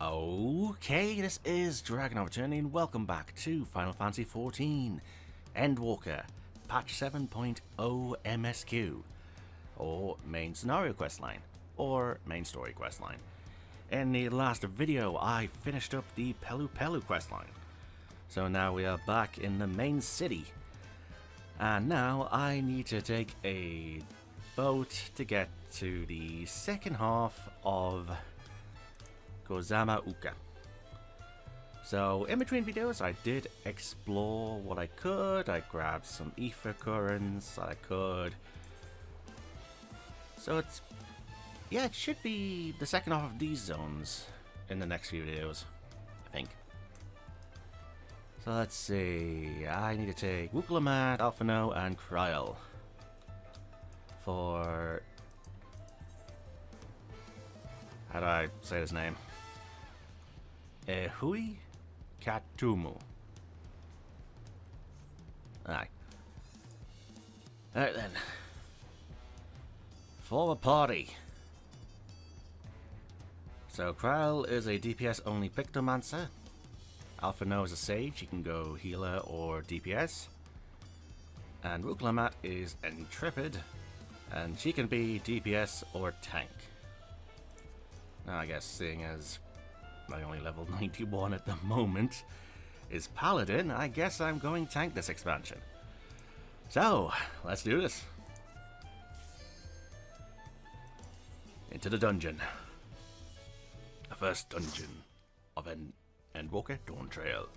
Okay, this is DragonofEternity and welcome back to Final Fantasy XIV Endwalker, patch 7.0 MSQ, or Main Scenario Questline, or Main Story Questline. In the last video, I finished up the Pelu Pelu Questline, so now we are back in the main city, and now I need to take a boat to get to the second half of Kozama'uka. So in between videos I did explore what I could. I grabbed some ether currents I could. So it should be the second half of these zones in the next few videos, I think. So let's see, I need to take Wuklamat, Alphano, and Kryl for... how do I say his name? Ihuykatumu. Aye. Alright then. For the party. So Kryl is a DPS only Pictomancer. Alphano is a Sage, he can go healer or DPS. And Wuklamat is Intrepid, and she can be DPS or tank. Now I guess seeing as my only level 91 at the moment is Paladin, I guess I'm going tank this expansion. So, let's do this. Into the dungeon. The first dungeon of Endwalker Dawntrail.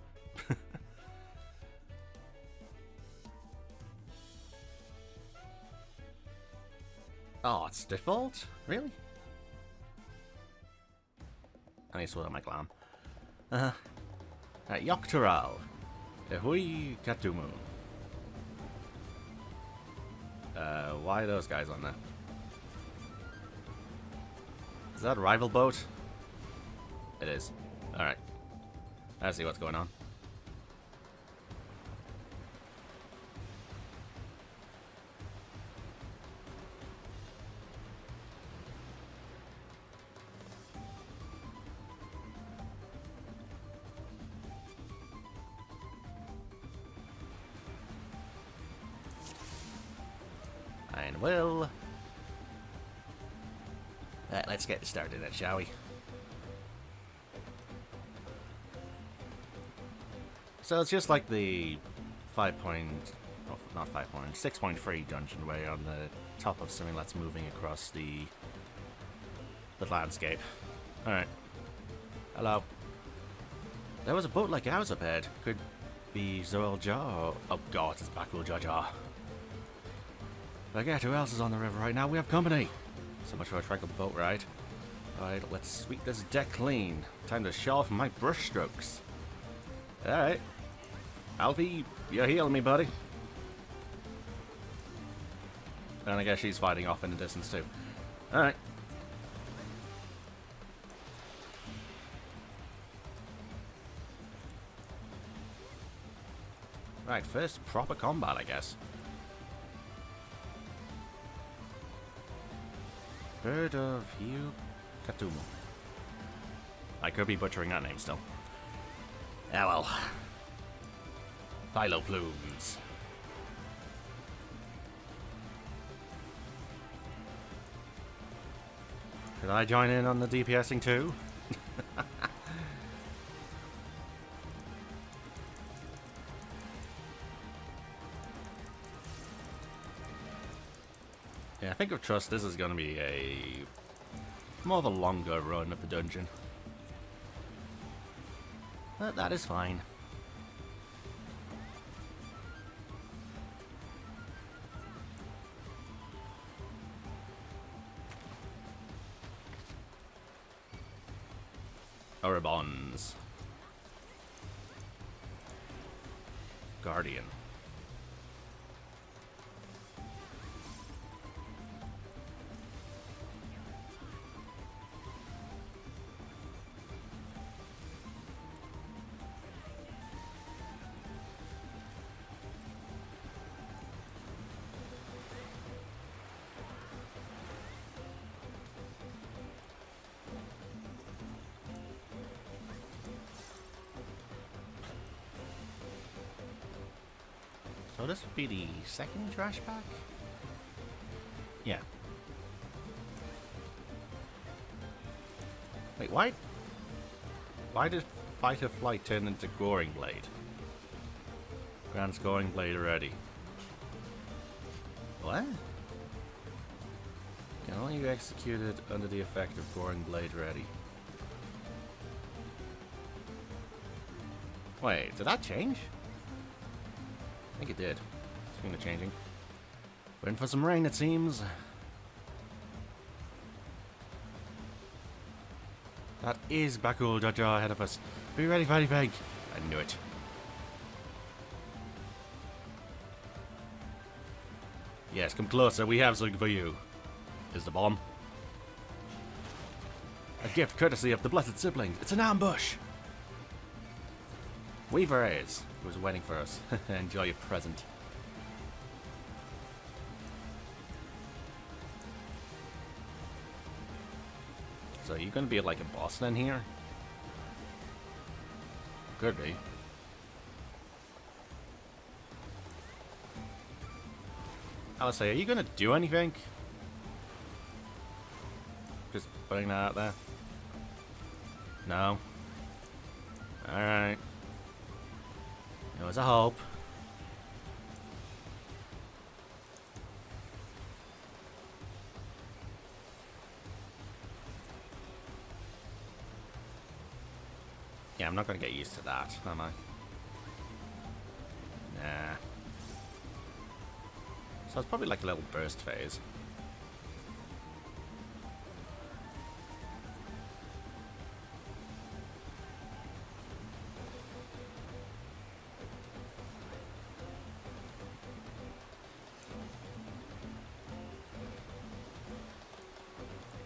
Oh, it's default? Really? I need to sort out my clan. Yak'tel. Ihuykatumu. Why are those guys on there? Is that a rival boat? It is. Alright. Let's see what's going on. And well, let's get started then, shall we? So it's just like the 6.3 dungeon where you're on the top of something that's moving across the landscape. Alright. Hello. There was a boat like ours up ahead. Could be Zoel Jar. Oh god, it's Backwheel Jar Jar. Forget who else is on the river right now. We have company. So much for a tranquil boat ride. Alright, let's sweep this deck clean. Time to show off my brush strokes. Alright. Alfie, you're healing me, buddy. And I guess she's fighting off in the distance too. Alright. Right, first proper combat, I guess. Bird of Ihuykatumu. I could be butchering that name still. Ah well. Philo plumes. Could I join in on the DPSing too? Yeah, I think of trust this is going to be more of a longer run of the dungeon. But that is fine. Oribons. Guardian. So this would be the second trash pack? Yeah. Wait, why? Why did Fight or Flight turn into Goring Blade? Grant's Goring Blade already. What? Can only be executed under the effect of Goring Blade ready. Wait, did that change? I think it did. Speaking of changing. We're in for some rain, it seems. That is Bakul Jaja ahead of us. Be ready, Fatty Peg. I knew it. Yes, come closer. We have something for you. Is the bomb. A gift courtesy of the Blessed Sibling. It's an ambush. Weaver is. Who was waiting for us. Enjoy your present. So are you going to be like a boss then here? Could be. Alice, are you going to do anything? Just putting that out there. No. Alright. There was a hope. Yeah, I'm not going to get used to that, am I? Nah. So it's probably like a little burst phase.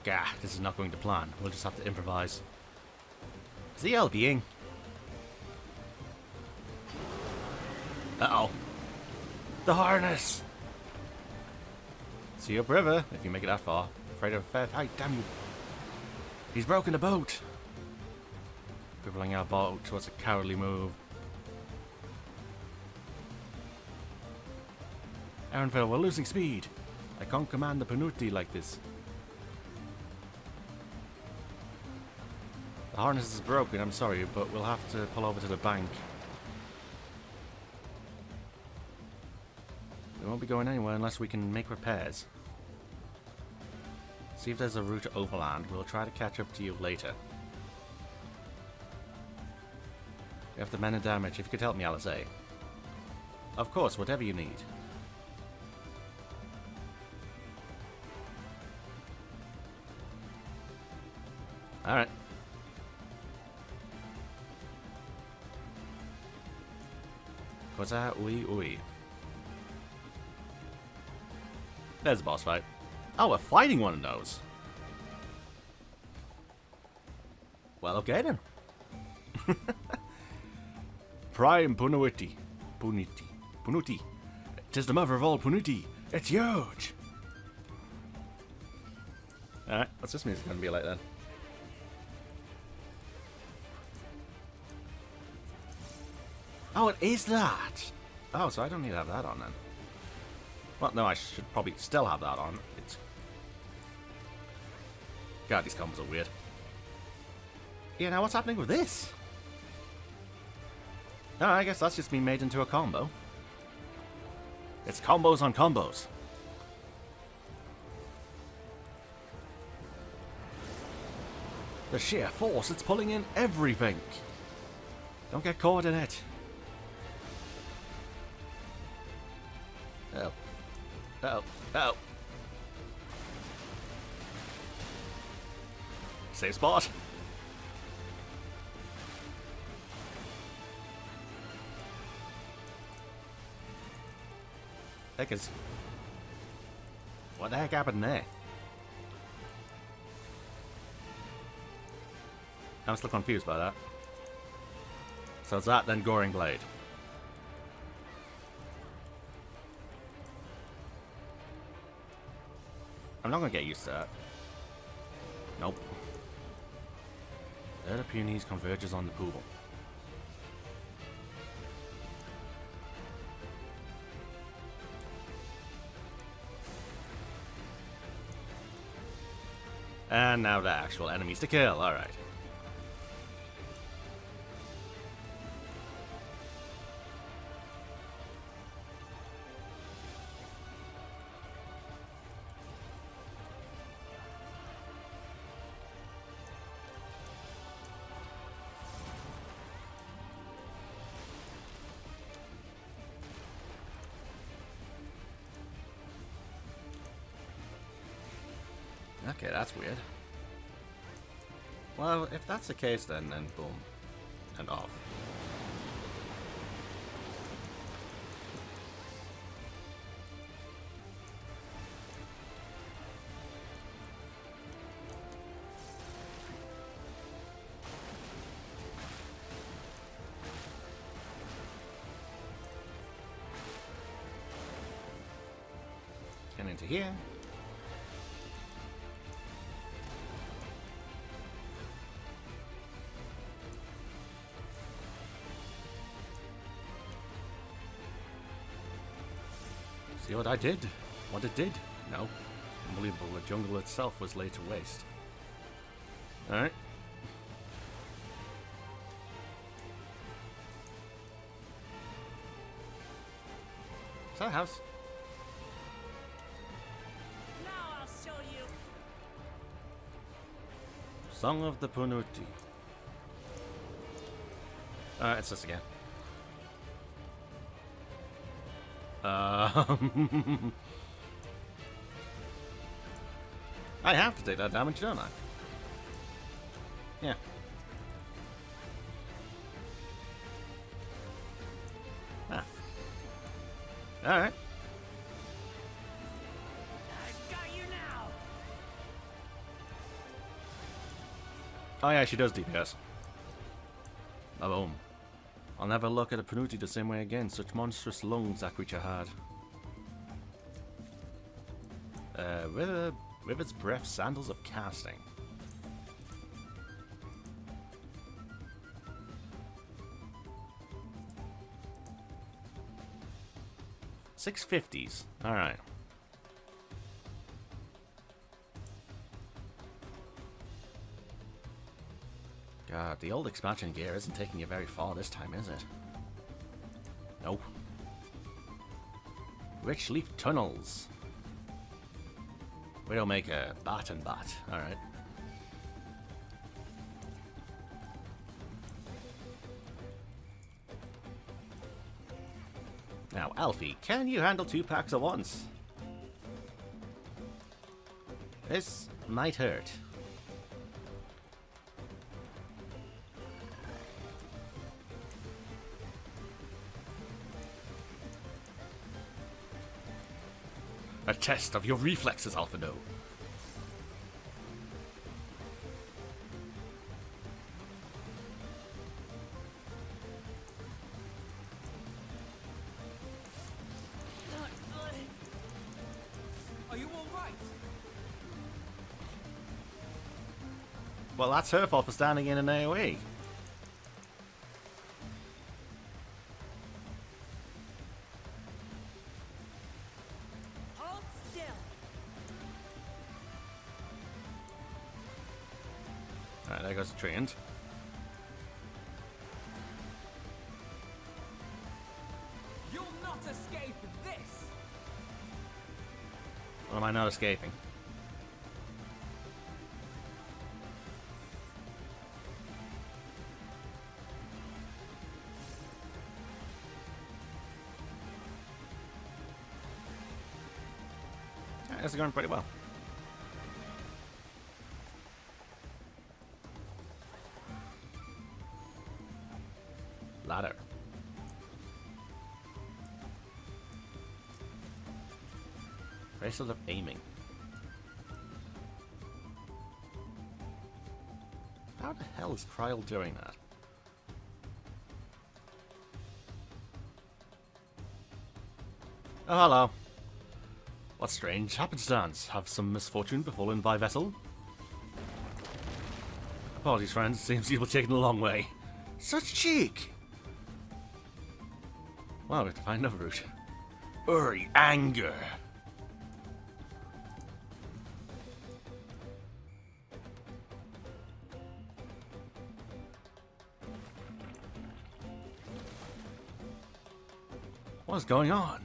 Gah, this is not going to plan. We'll just have to improvise. Is he LBing? Uh-oh. The harness! See you upriver, if you make it that far. Afraid of fair fight, damn you. He's broken the boat! Dribbling our boat was a cowardly move. Aaronville, we're losing speed. I can't command the Panuti like this. The harness is broken, I'm sorry, but we'll have to pull over to the bank. We won't be going anywhere unless we can make repairs. See if there's a route overland. We'll try to catch up to you later. We have the men in damage. If you could help me, Alice. Of course, whatever you need. Alright. Kozama'uka. There's a boss fight. Oh, we're fighting one of those. Well, okay then. Prime Punuti. Punuti. 'Tis the mother of all Punuti. It's huge. Alright, what's this music gonna be like then? Oh, it is that! Oh, so I don't need to have that on then. Well, no, I should probably still have that on. It's... God, these combos are weird. Yeah, now what's happening with this? Oh, I guess that's just been made into a combo. It's combos on combos. The sheer force, it's pulling in everything. Don't get caught in it. Oh. Oh. Oh. Safe spot. Heck is... What the heck happened there? I'm still confused by that. So it's that, then Goring Blade. I'm not gonna get used to that. Nope. There the Punis converges on the pool. And now the actual enemies to kill, alright. Okay, that's weird. Well, if that's the case, then boom. And off. Get into here. See what I did? What it did? No. Unbelievable, the jungle itself was laid to waste. Alright. Is that a house? Now I'll show you. Song of the Punuti. It's this again. I have to take that damage, don't I? Yeah. Ah. Alright. I've got you now. Oh yeah, she does DPS. Oh, boom. I'll never look at a Panuti the same way again. Such monstrous lungs that creature had. With its breath, sandals of casting. $650s. Alright. God, the old expansion gear isn't taking you very far this time, is it? Nope. Rich leaf tunnels. Widowmaker, bat and bat. Alright. Now, Alfie, can you handle 2 packs at once? This might hurt. A test of your reflexes, Alphino. Are you all right? Well, that's her fault for standing in an AoE. Hold still. Alright, there goes the treant. You'll not escape this. Or am I not escaping? Alright, this is going pretty well. Ladder. Bracelet of aiming. How the hell is Kryl doing that? Oh, hello. What strange happenstance? Have some misfortune befallen thy vessel? Apologies, friends. Seems you were taken a long way. Such cheek! Well, we have to find another route. Uri, anger! What is going on?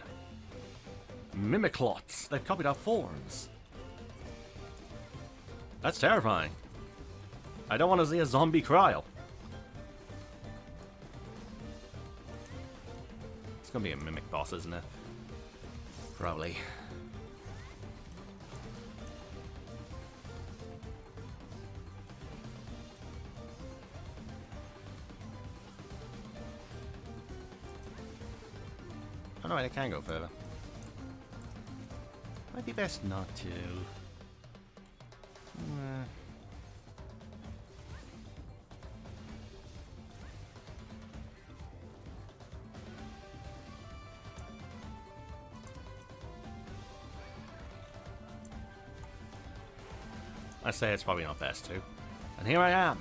Mimiclots. They've copied our forms. That's terrifying. I don't want to see a zombie cryo. It's gonna be a mimic boss, isn't it? Probably. Oh no, I can go further. Might be best not to. I say it's probably not best to. And here I am.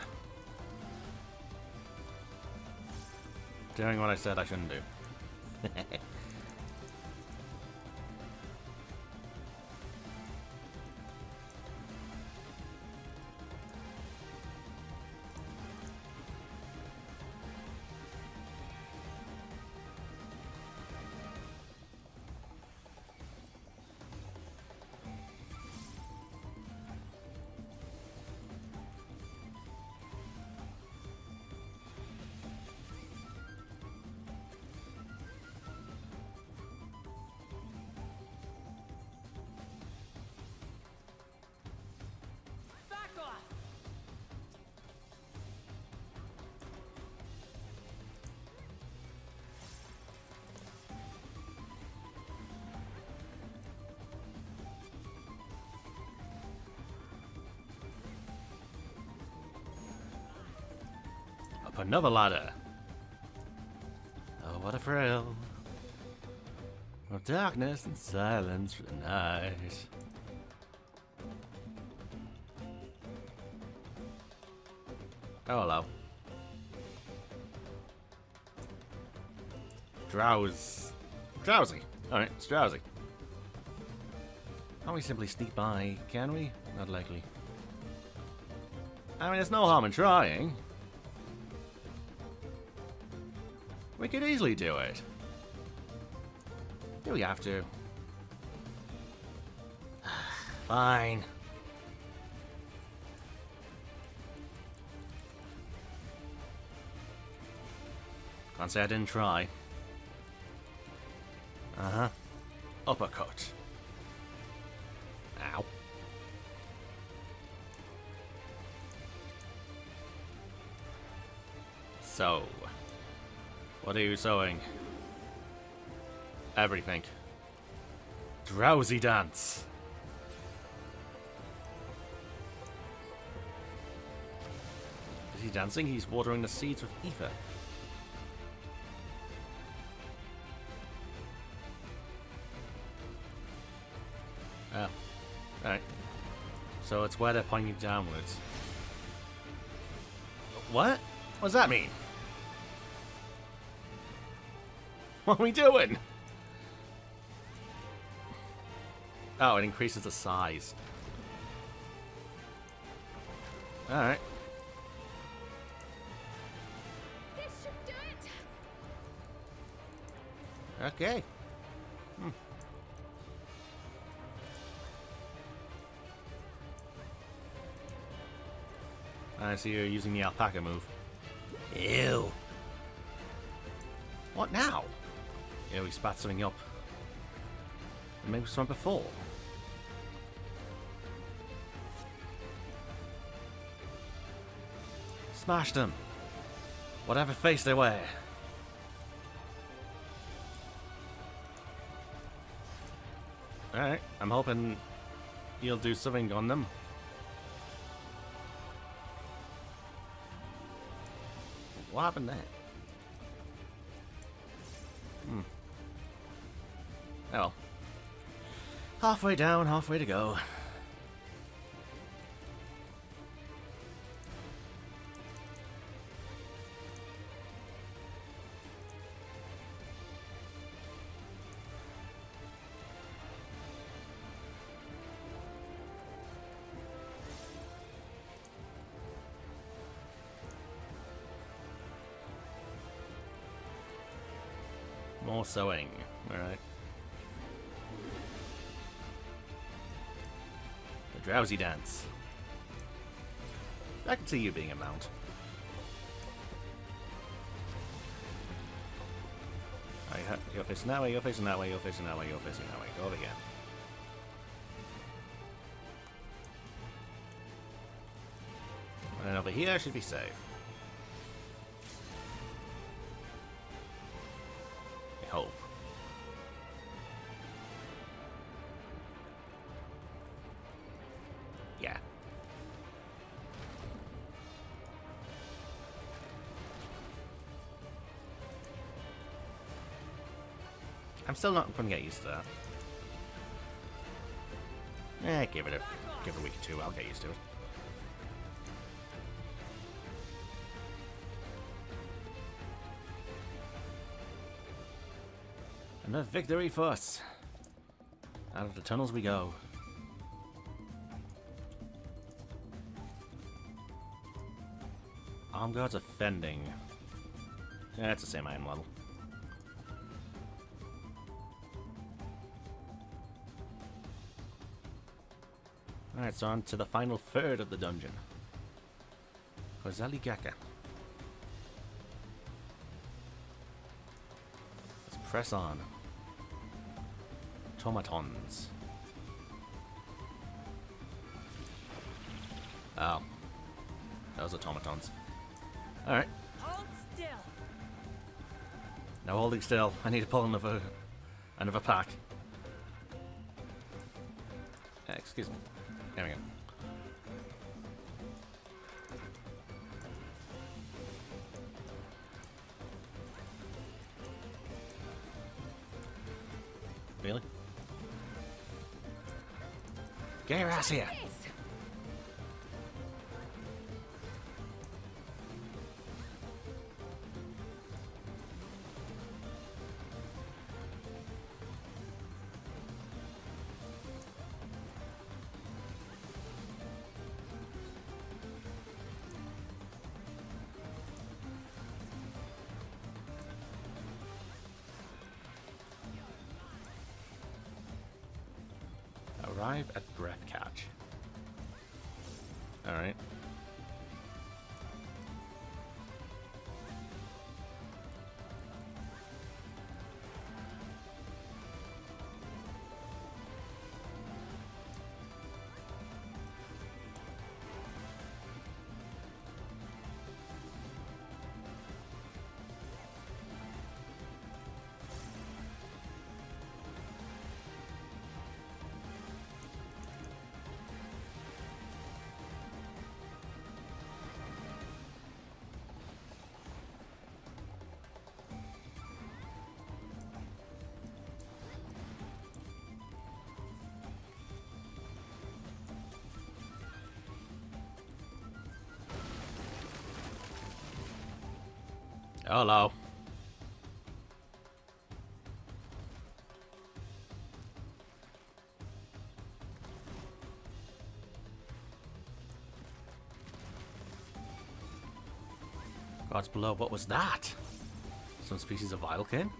Doing what I said I shouldn't do. Back off! Up another ladder. Oh, what a thrill. Of darkness and silence for the night. Oh, hello. Drowsy. Alright, it's drowsy. Can't we simply sneak by, can we? Not likely. I mean, there's no harm in trying. We could easily do it. Do we have to? Fine. Can't say I didn't try. Uh-huh. Uppercut. Ow. So, what are you sewing? Everything. Drowsy dance. Is he dancing? He's watering the seeds with ether. Oh. Alright. So it's where they're pointing downwards. What? What does that mean? What are we doing? Oh, it increases the size. Alright. This should do it. Okay. I see you're using the alpaca move. Ew. What now? Ew, he spat something up. Maybe it was from before. Smash them. Whatever face they wear. Alright, I'm hoping you'll do something on them. What happened there? Oh well. Halfway down, halfway to go. More sewing. Alright. The drowsy dance. I can see you being a mount. You're facing that way, you're facing that way, you're facing that way, you're facing that way. Go over again. And over here should be safe. I hope. Yeah. I'm still not going to get used to that. Give it a week or two, I'll get used to it. Another victory for us. Out of the tunnels we go. Arm guards offending. Yeah, it's the same item level. Alright, so on to the final third of the dungeon. Kozama'uka. Let's press on. Automatons. Oh. Those automatons. Alright. Hold still. No holding still. I need to pull another pack. Excuse me. There we go. Really? Get your ass here! Arrive at breath catch. Alright. Hello. Gods below, what was that? Some species of Vilekin?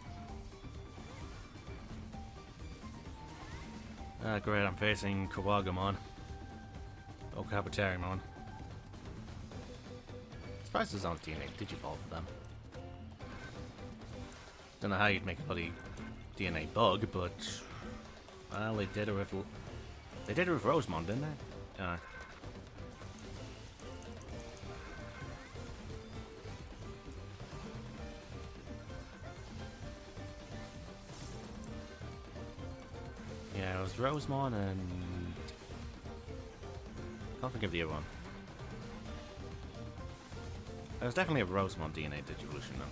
Ah, great, I'm facing Kawagamon. Oh, Kabuterimon. Surprised there's not DNA Digivolve for them. Don't know how you'd make a bloody DNA bug, but well, they did it with Rosemon, didn't they? Yeah, it was Rosemon and can't think of the other one. It was definitely a Rosemon DNA Digivolution though.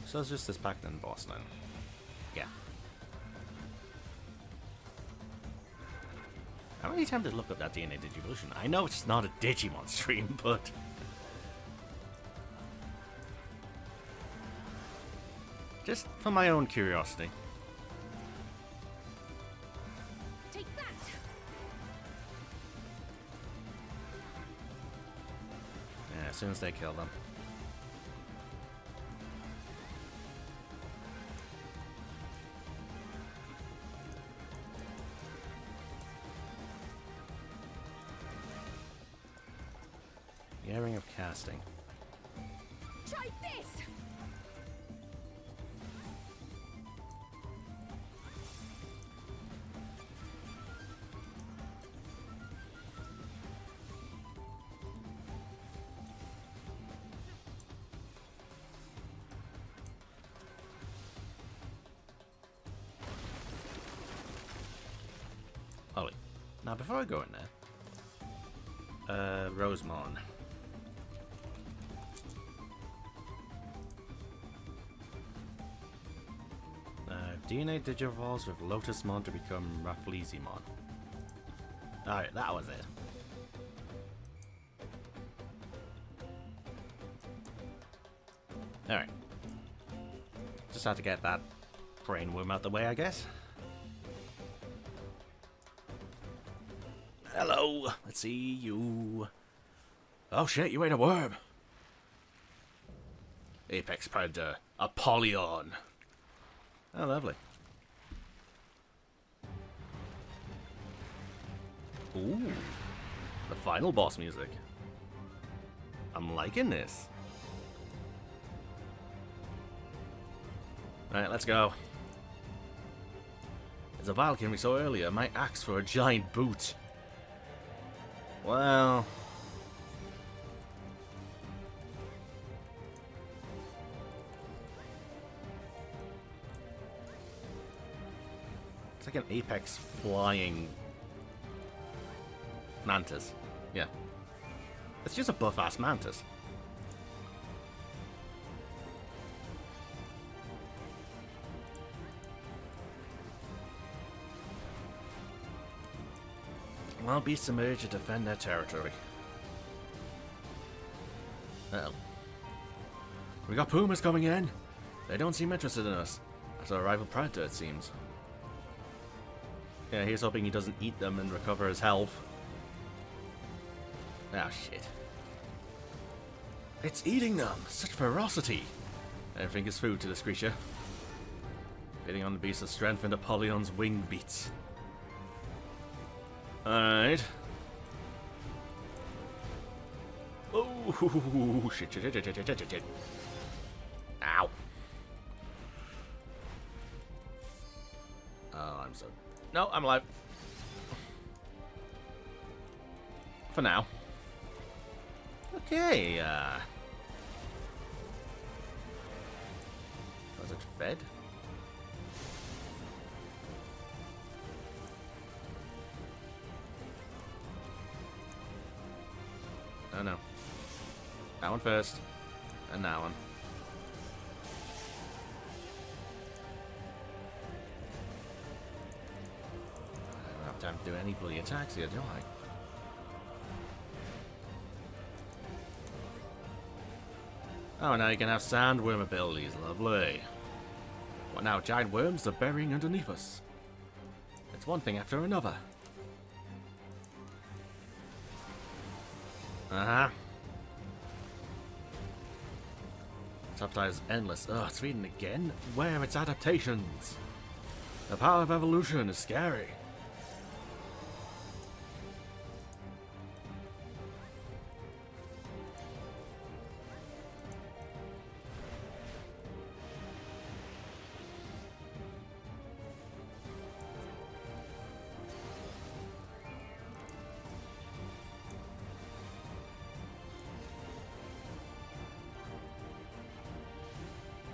So it's just this pack and boss then. Yeah. How many times did I look up that DNA Digivolution? I know it's not a Digimon stream, but just for my own curiosity. soon as they kill them. The airing of casting. Try this! Ollie. Now, before I go in there, Rosemon. DNA digivolves with Lotusmon to become Rafflesimon. Alright, that was it. Alright. Just had to get that brain worm out the way, I guess. Hello, let's see you. Oh shit, you ate a worm. Apex Predator, Apollyon. Oh, lovely. Ooh, the final boss music. I'm liking this. Alright, let's go. As a Valkyrie we saw earlier, might axe for a giant boot. Well... it's like an apex flying mantis. Yeah. It's just a buff-ass mantis. Well, beasts emerge to defend their territory. Uh-oh. We got pumas coming in. They don't seem interested in us. That's our rival predator, it seems. Yeah, he's hoping he doesn't eat them and recover his health. Ah, shit. It's eating them! Such ferocity! Everything is food to this creature. Feeding on the beast of strength and Apollyon's wing beats. Alright. Oh, shit, shit, shit, shit, shit, shit, shit. Ow. Oh, I'm so... No, I'm alive. For now. Okay, was it fed? Oh no. That one first. And that one. I don't have time to do any bloody attacks here, do I? Oh, now you can have sandworm abilities. Lovely. What now? Giant worms are burying underneath us. It's one thing after another. Uh-huh. Top tide is endless. Ugh, it's reading again? Where are its adaptations? The power of evolution is scary.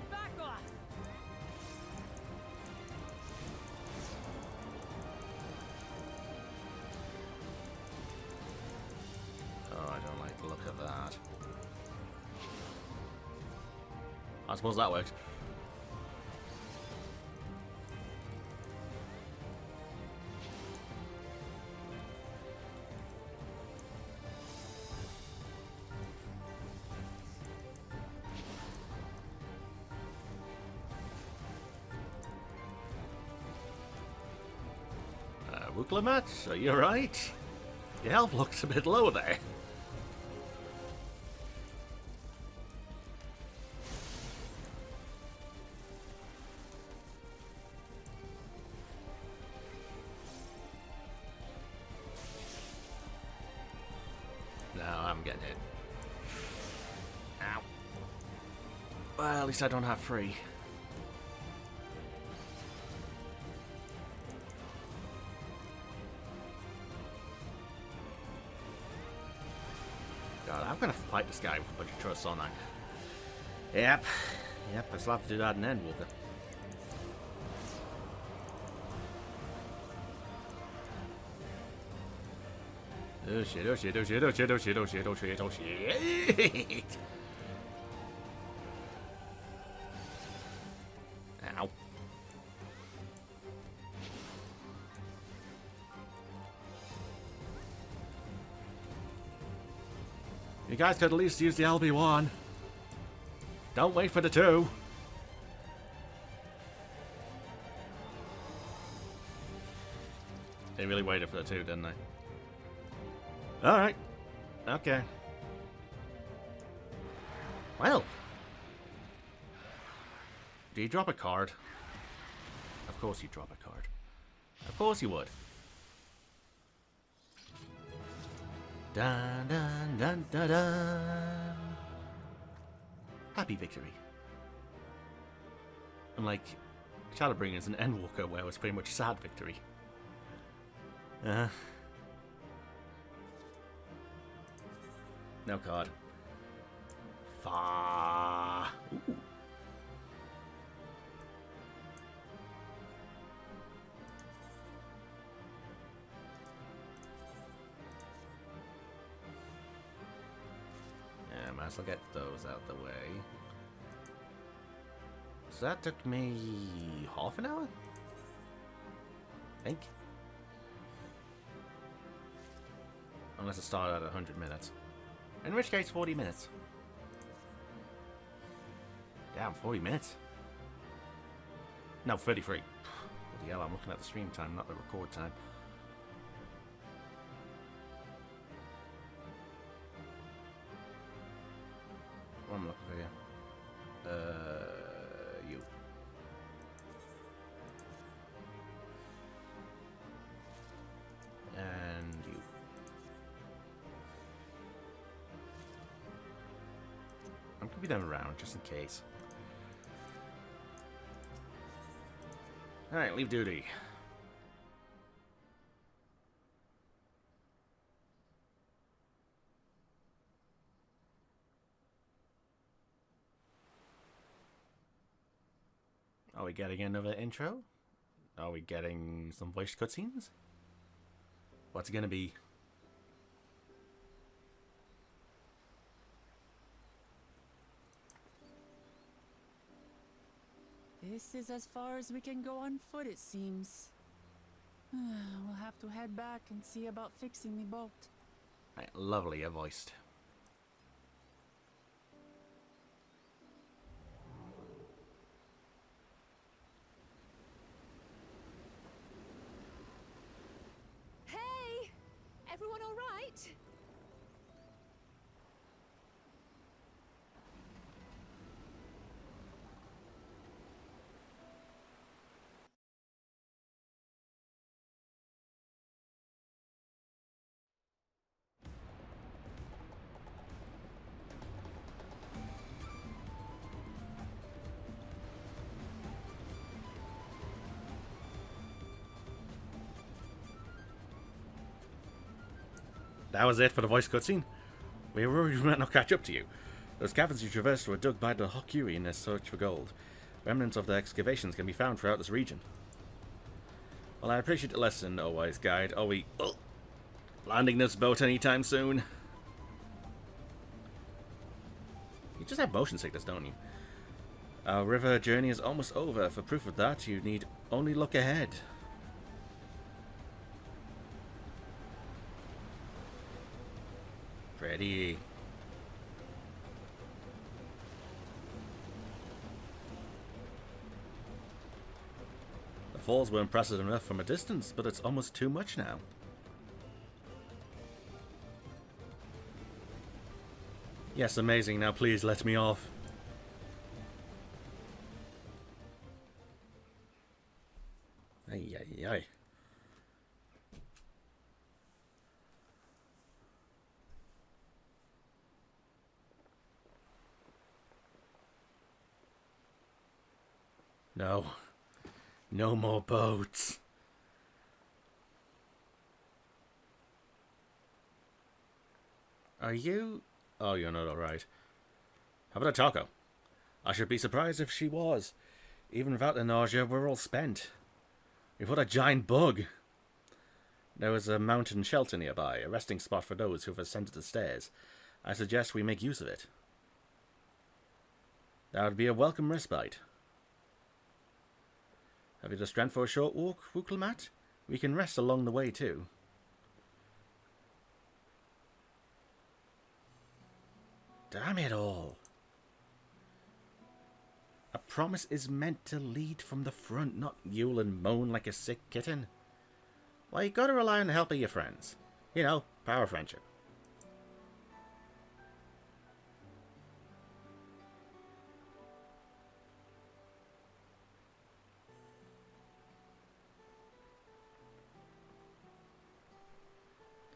Back off! Oh, I don't like the look of that. I suppose that works. Wuklamat, are you alright? Your health looks a bit low there. from getting hit. Ow. Well, at least I don't have free. God, I'm gonna fight this guy with a bunch of trusts, aren't I? Yep. Yep, I still have to do that in Endwalker. Oh shit, oh shit, oh shit, oh shit, oh shit, oh shit, oh shit, oh shit. Ow. You guys could at least use the LB1. Don't wait for the 2. They really waited for the 2, didn't they? Alright. Okay. Well. Do you drop a card? Of course you drop a card. Of course you would. Dun dun dun dun dun. Happy victory. Unlike Shadowbringers and Endwalker, where it was pretty much sad victory. No card. Fa. Ooh. Might as well get those out the way. So that took me half an hour? I think. Unless it started at 100 minutes. In which case, 40 minutes. Damn, 40 minutes? No, 33. Bloody hell, I'm looking at the stream time, not the record time. What am I looking for here? You. And you. I'm gonna be them around just in case. Alright, leave duty. Are we getting another intro? Are we getting some voice cutscenes? What's it gonna be? This is as far as we can go on foot, it seems. We'll have to head back and see about fixing the boat. Right, lovely, voiced. Hey! Everyone all right? That was it for the voice cutscene. We were worried we might not catch up to you. Those caverns you traversed were dug by the Hokyuri in their search for gold. Remnants of their excavations can be found throughout this region. Well, I appreciate the lesson, O wise guide. Are we landing this boat anytime soon? You just have motion sickness, don't you? Our river journey is almost over. For proof of that, you need only look ahead. Pretty. The falls were impressive enough from a distance, but it's almost too much now. Yes, amazing. Now please let me off. Ay, ay, ay. No. No more boats. Are you... Oh, you're not alright. How about a taco? I should be surprised if she was. Even without the nausea, we're all spent. We've got a giant bug. There was a mountain shelter nearby, a resting spot for those who've ascended the stairs. I suggest we make use of it. That would be a welcome respite. Have you the strength for a short walk, Wukelmat? We can rest along the way too. Damn it all. A promise is meant to lead from the front, not yule and moan like a sick kitten. Well, you gotta rely on the help of your friends. You know, power of friendship.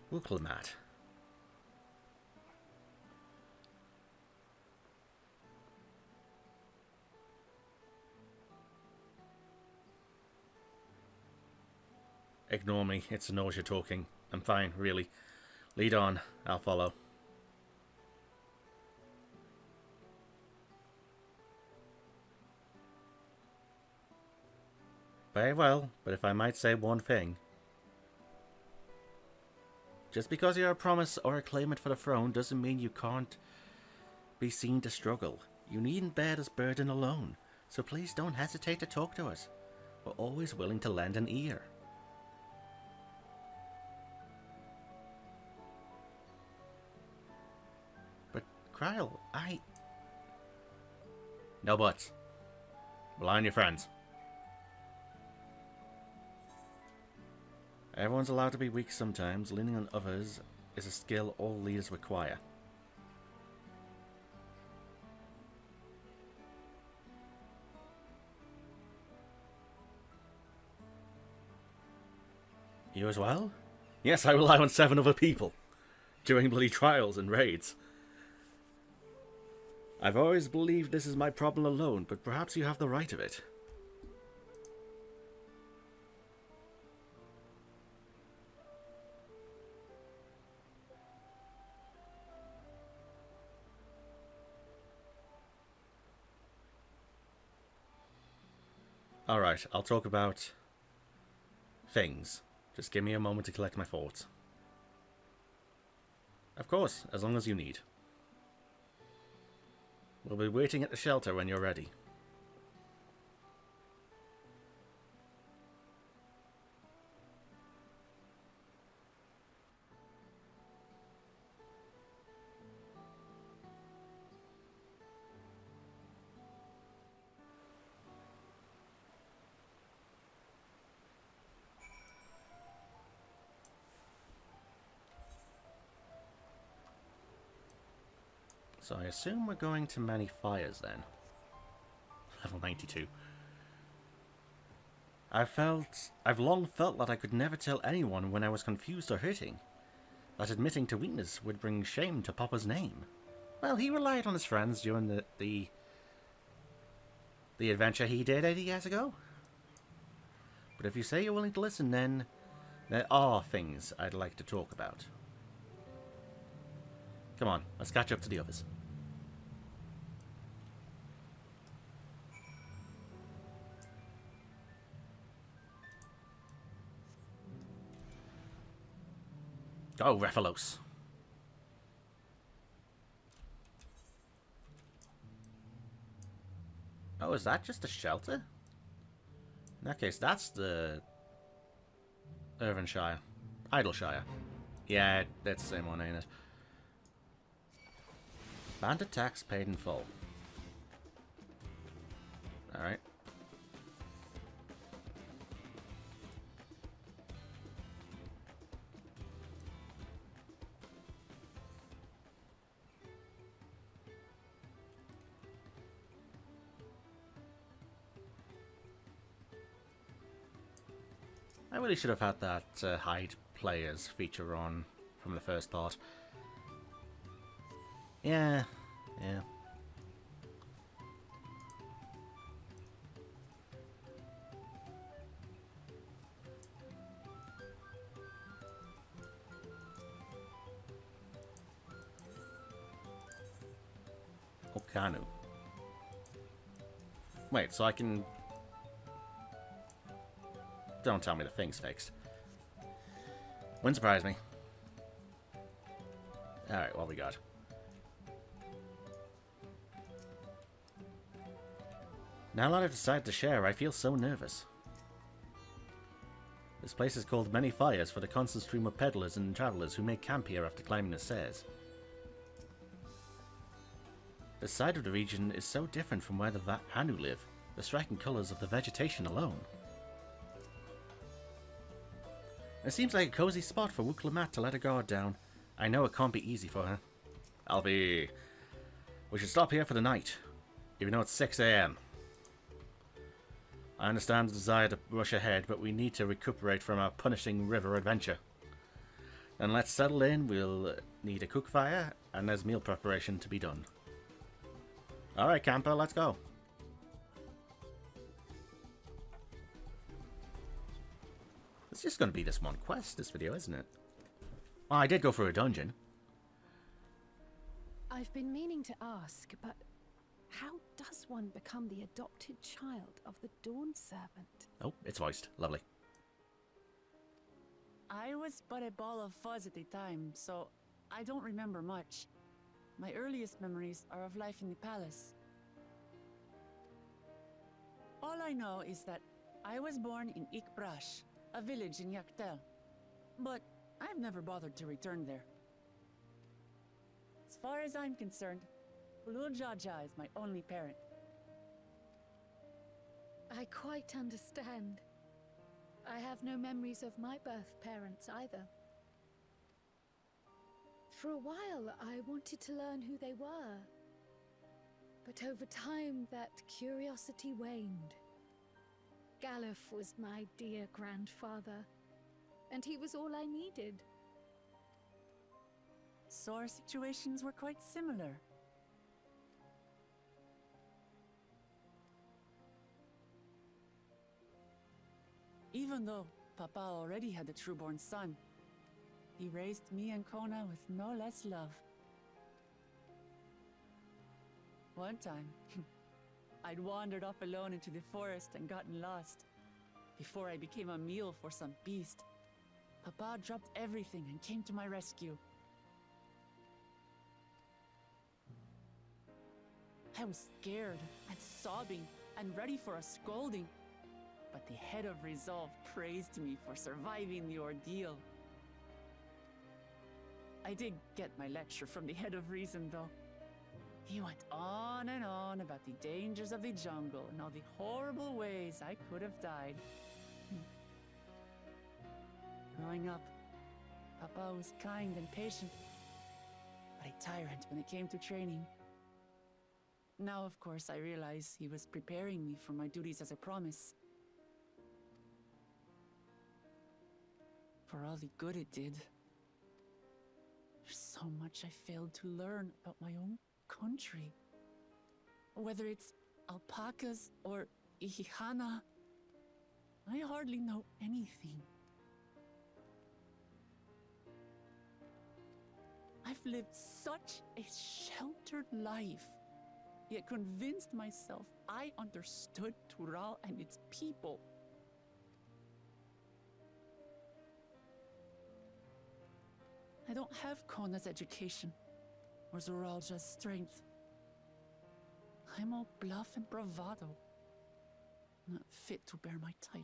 Wukelmat. Ignore me, it's nausea talking. I'm fine, really. Lead on, I'll follow. Very well, but if I might say one thing. Just because you're a promise or a claimant for the throne doesn't mean you can't be seen to struggle. You needn't bear this burden alone, so please don't hesitate to talk to us. We're always willing to lend an ear. But, Kryl, No buts. Rely on your friends. Everyone's allowed to be weak sometimes. Leaning on others is a skill all leaders require. You as well? Yes, I rely on 7 other people. During bloody trials and raids. I've always believed this is my problem alone, but perhaps you have the right of it. Alright, I'll talk about things. Just give me a moment to collect my thoughts. Of course, as long as you need. We'll be waiting at the shelter when you're ready. So I assume we're going to many fires then. Level 92. I've long felt that I could never tell anyone when I was confused or hurting. That admitting to weakness would bring shame to Papa's name. Well, he relied on his friends during the adventure he did 80 years ago. But if you say you're willing to listen, then there are things I'd like to talk about. Come on, let's catch up to the others. Go, Rephilos. Oh, is that just a shelter? In that case, that's the Irvinshire. Idleshire. Yeah, that's the same one, ain't it? Bandit tax paid in full. Alright. I really should have had that hide players feature on from the first part. Yeah. Ihuykatumu. Wait, so I can... Don't tell me the thing's fixed. Wouldn't surprise me. Alright, what we got? Now that I've decided to share, I feel so nervous. This place is called Many Fires for the constant stream of peddlers and travellers who make camp here after climbing the stairs. The side of the region is so different from where the Hanu live, the striking colours of the vegetation alone. It seems like a cosy spot for Wukalamat to let her guard down. I know it can't be easy for her. Alfie, we should stop here for the night, even though it's 6 AM. I understand the desire to rush ahead, but we need to recuperate from our punishing river adventure. Then let's settle in, we'll need a cook fire, and there's meal preparation to be done. Alright camper, let's go. It's just going to be this one quest, this video, isn't it? Well, I did go through a dungeon. I've been meaning to ask, but how does one become the adopted child of the Dawn Servant? Oh, it's voiced. Lovely. I was but a ball of fuzz at the time, so I don't remember much. My earliest memories are of life in the palace. All I know is that I was born in Ikbrash, a village in Yak'tel. But I've never bothered to return there. As far as I'm concerned, Ulul Jaja is my only parent. I quite understand. I have no memories of my birth parents either. For a while, I wanted to learn who they were. But over time, that curiosity waned. Galuf was my dear grandfather, and he was all I needed. So our situations were quite similar. Even though Papa already had a trueborn son, he raised me and Kona with no less love. One time, I'd wandered off alone into the forest and gotten lost. Before I became a meal for some beast, Papa dropped everything and came to my rescue. I was scared and sobbing and ready for a scolding, but the head of resolve praised me for surviving the ordeal. I did get my lecture from the head of reason, though. He went on and on about the dangers of the jungle and all the horrible ways I could have died. Growing up, Papa was kind and patient, but a tyrant when it came to training. Now, of course, I realize he was preparing me for my duties as a promise. For all the good it did. There's so much I failed to learn about my own country. Whether it's alpacas or Ihihana, I hardly know anything. I've lived such a sheltered life, yet convinced myself I understood Tural and its people. I don't have Kona's education, or Zoralja's strength. I'm all bluff and bravado, not fit to bear my title.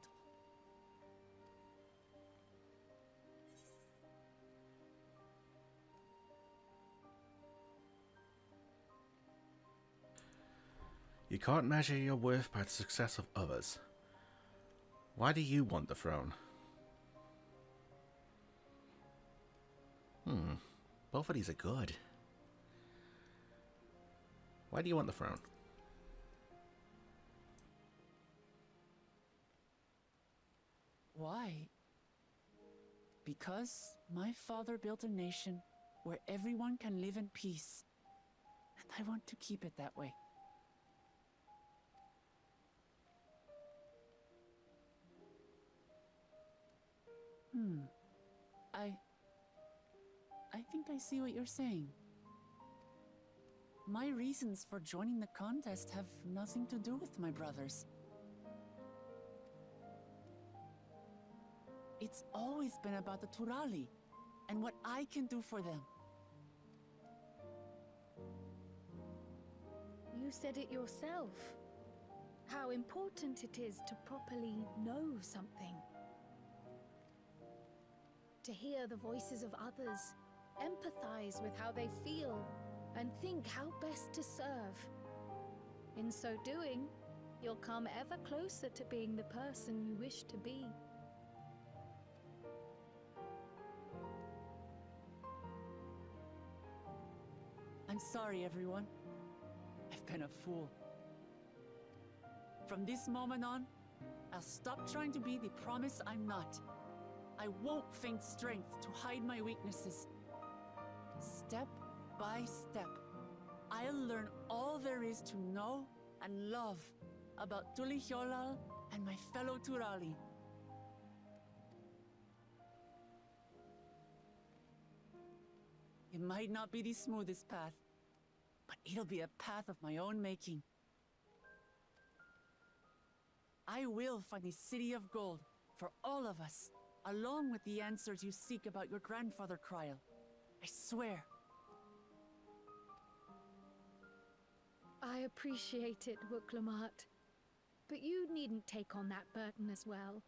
You can't measure your worth by the success of others. Why do you want the throne? Both of these are good. Why do you want the throne? Why? Because my father built a nation where everyone can live in peace, and I want to keep it that way. I think I see what you're saying. My reasons for joining the contest have nothing to do with my brothers. It's always been about the Turali and what I can do for them. You said it yourself. How important it is to properly know something. To hear the voices of others, empathize with how they feel, and think how best to serve. In so doing, you'll come ever closer to being the person you wish to be. I'm sorry, everyone. I've been a fool. From this moment on, I'll stop trying to be the promise I'm not. I won't feign strength to hide my weaknesses. Step by step, I'll learn all there is to know and love about Tulihyolal and my fellow Turali. It might not be the smoothest path, but it'll be a path of my own making. I will find a city of gold for all of us, along with the answers you seek about your grandfather, Kryl. I swear. I appreciate it, Wuklamart. But you needn't take on that burden as well.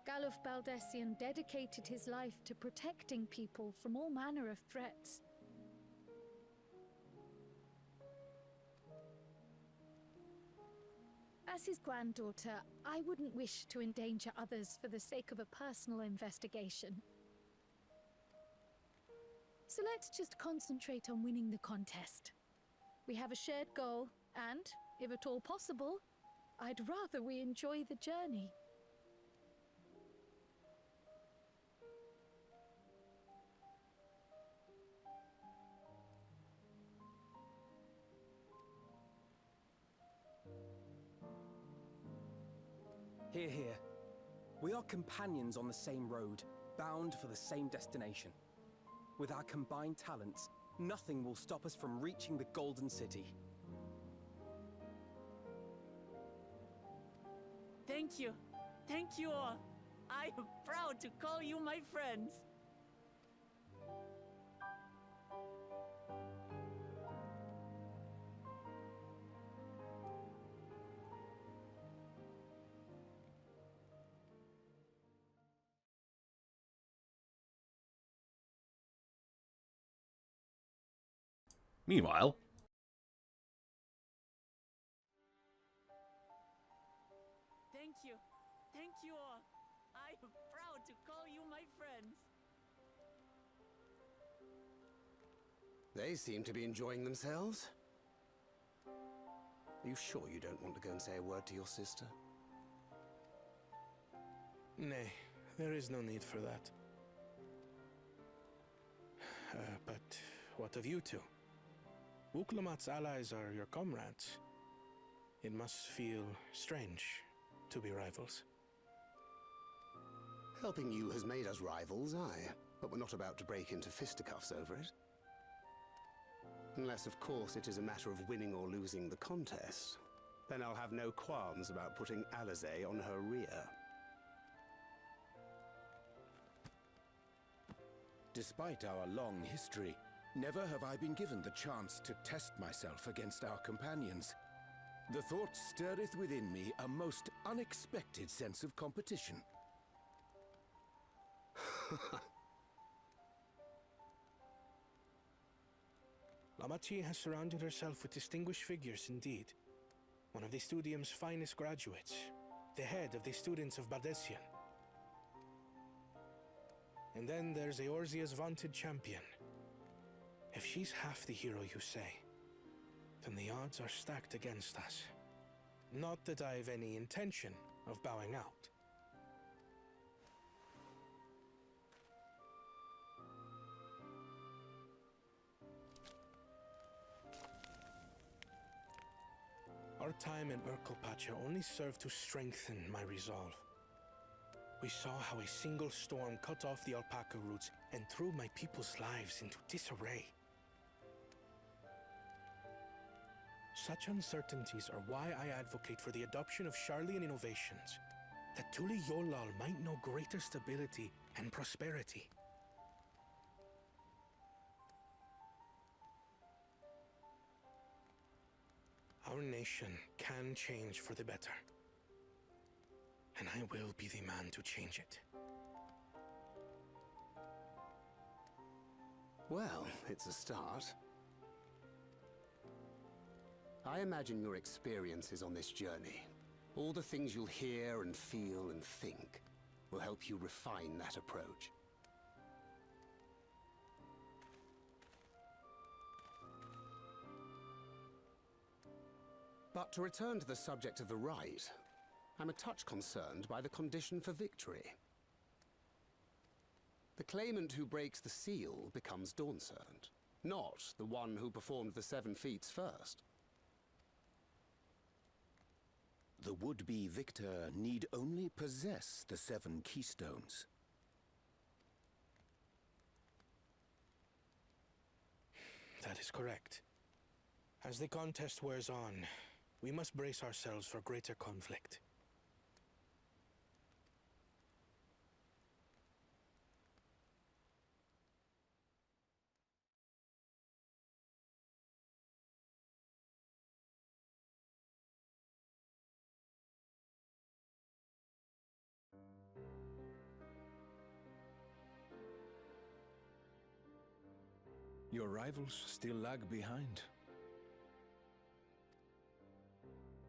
Galuf Baldessian dedicated his life to protecting people from all manner of threats. As his granddaughter, I wouldn't wish to endanger others for the sake of a personal investigation. So let's just concentrate on winning the contest. We have a shared goal, and, if at all possible, I'd rather we enjoy the journey. Hear, hear. We are companions on the same road, bound for the same destination. With our combined talents, nothing will stop us from reaching the Golden City. Thank you. Thank you all. I am proud to call you my friends. Meanwhile, Thank you. Thank you all. I am proud to call you my friends. They seem to be enjoying themselves. Are you sure you don't want to go and say a word to your sister? Nay, there is no need for that. But what of you two? Wuklamat's allies are your comrades. It must feel strange to be rivals. Helping you has made us rivals, aye, but we're not about to break into fisticuffs over it. Unless, of course, it is a matter of winning or losing the contest. Then I'll have no qualms about putting Alizé on her rear. Despite our long history, never have I been given the chance to test myself against our companions. The thought stirreth within me a most unexpected sense of competition. Lamachi has surrounded herself with distinguished figures indeed. One of the Studium's finest graduates, the head of the students of Bardessian. And then there's Eorzea's vaunted champion. If she's half the hero you say, then the odds are stacked against us. Not that I've any intention of bowing out. Our time in Urkelpacha only served to strengthen my resolve. We saw how a single storm cut off the alpaca roots and threw my people's lives into disarray. Such uncertainties are why I advocate for the adoption of Sharlayan innovations, that Tuli Yolal might know greater stability and prosperity. Our nation can change for the better, and I will be the man to change it. Well, it's a start. I imagine your experiences on this journey, all the things you'll hear and feel and think, will help you refine that approach. But to return to the subject of the rite, I'm a touch concerned by the condition for victory. The claimant who breaks the seal becomes Dawn Servant, not the one who performed the 7 feats first. The would-be victor need only possess the 7 keystones. That is correct. As the contest wears on, we must brace ourselves for greater conflict. Your rivals still lag behind.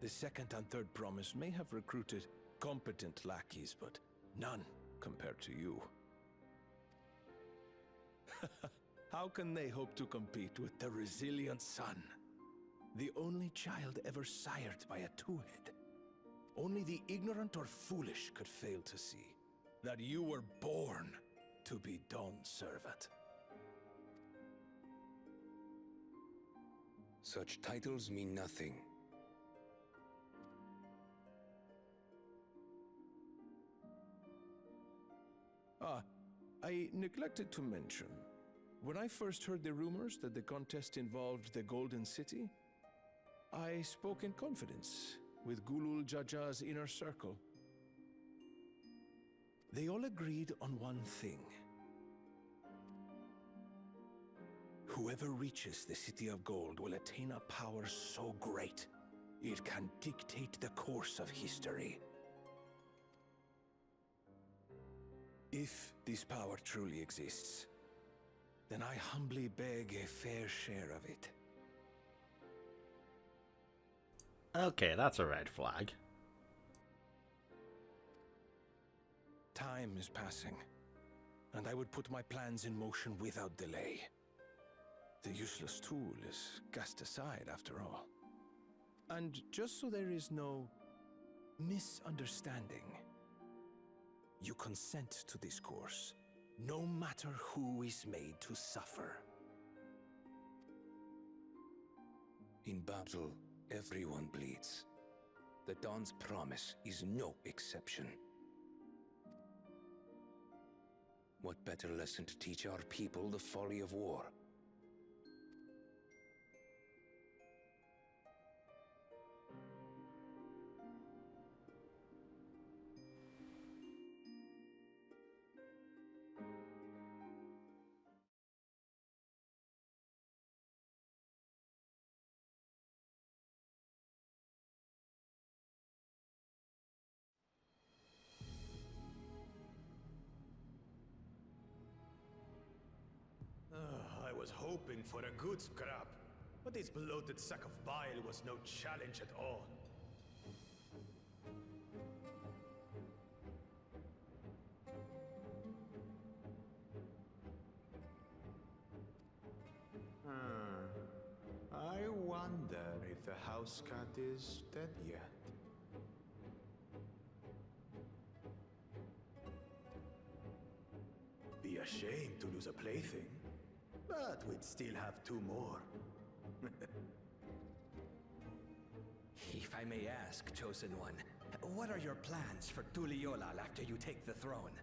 The second and third promise may have recruited competent lackeys, but none compared to you. How can they hope to compete with the resilient son? The only child ever sired by a two-head. Only the ignorant or foolish could fail to see that you were born to be Dawn's servant. Such titles mean nothing. I neglected to mention, when I first heard the rumors that the contest involved the Golden City, I spoke in confidence with Gulul Jaja's inner circle. They all agreed on one thing. Whoever reaches the City of Gold will attain a power so great, it can dictate the course of history. If this power truly exists, then I humbly beg a fair share of it. Okay, that's a red flag. Time is passing, and I would put my plans in motion without delay. The useless tool is cast aside after all. And just so there is no misunderstanding, you consent to this course, no matter who is made to suffer. In battle, everyone bleeds. The Dawn's promise is no exception. What better lesson to teach our people the folly of war? I was hoping for a good scrap, but this bloated sack of bile was no challenge at all. I wonder if the house cat is dead yet. Be ashamed to lose a plaything. But we'd still have 2 more. If I may ask, Chosen One, what are your plans for Tuli Yolal after you take the throne?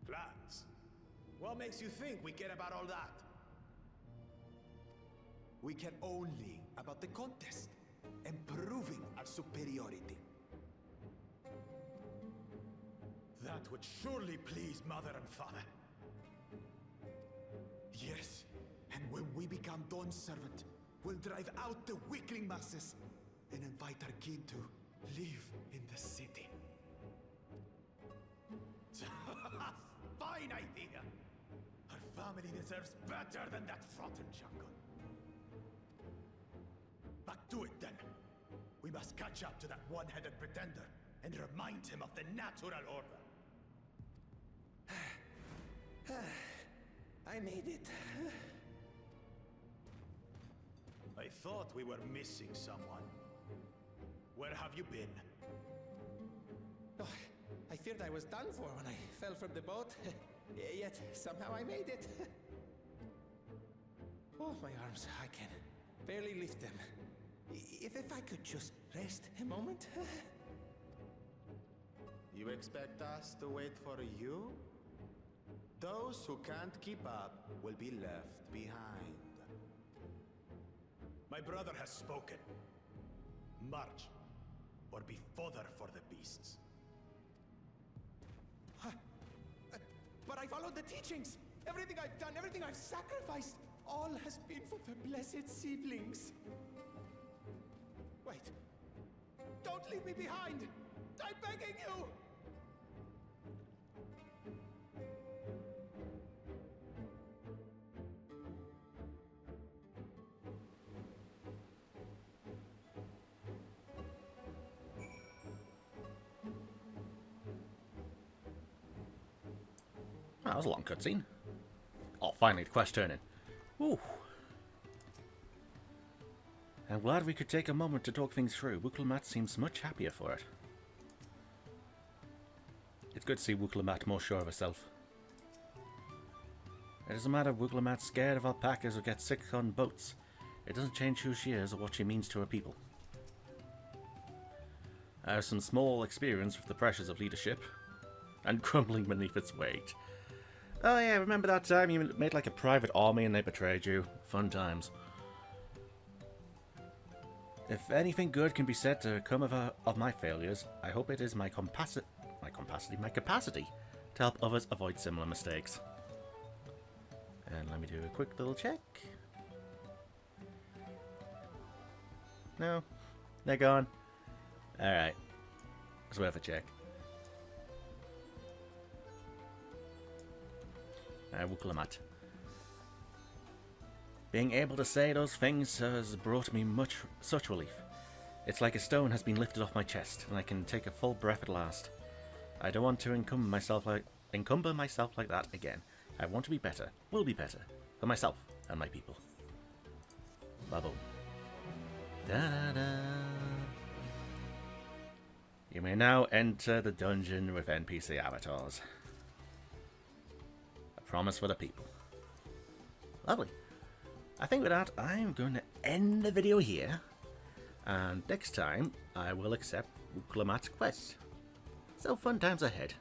Plans? What makes you think we care about all that? We care only about the contest and proving our superiority. That would surely please Mother and Father. Yes, and when we become Dawn's servant, we'll drive out the weakling masses and invite our king to live in the city. Fine idea! Our family deserves better than that rotten jungle. Back to it then. We must catch up to that one-headed pretender and remind him of the natural order. I made it. I thought we were missing someone. Where have you been? Oh, I feared I was done for when I fell from the boat. Yet somehow I made it. Oh, my arms, I can barely lift them. If I could just rest a moment. You expect us to wait for you? Those who can't keep up will be left behind. My brother has spoken. March, or be fodder for the beasts. But I followed the teachings. Everything I've done, everything I've sacrificed, all has been for the blessed seedlings. Wait. Don't leave me behind! I'm begging you! That was a long cutscene. Oh, finally, the quest turning. Ooh. I'm glad we could take a moment to talk things through. Wukalamat seems much happier for it. It's good to see Wukalamat more sure of herself. It doesn't matter if Wukalamat's scared of alpacas or gets sick on boats. It doesn't change who she is or what she means to her people. I have some small experience with the pressures of leadership and crumbling beneath its weight. Oh yeah, remember that time you made like a private army and they betrayed you? Fun times. If anything good can be said to come of my failures, I hope it is my capacity to help others avoid similar mistakes. And let me do a quick little check. No, they're gone. Alright, it's worth a check. Wukalamat. Being able to say those things has brought me such relief. It's like a stone has been lifted off my chest, and I can take a full breath at last. I don't want to encumber myself like that again. I want to be better, will be better, for myself and my people. Bubble. Da-da-da. You may now enter the dungeon with NPC avatars. A promise for the people. Lovely. I think with that, I'm going to end the video here. And next time, I will accept Wukalamat's quest. So fun times ahead.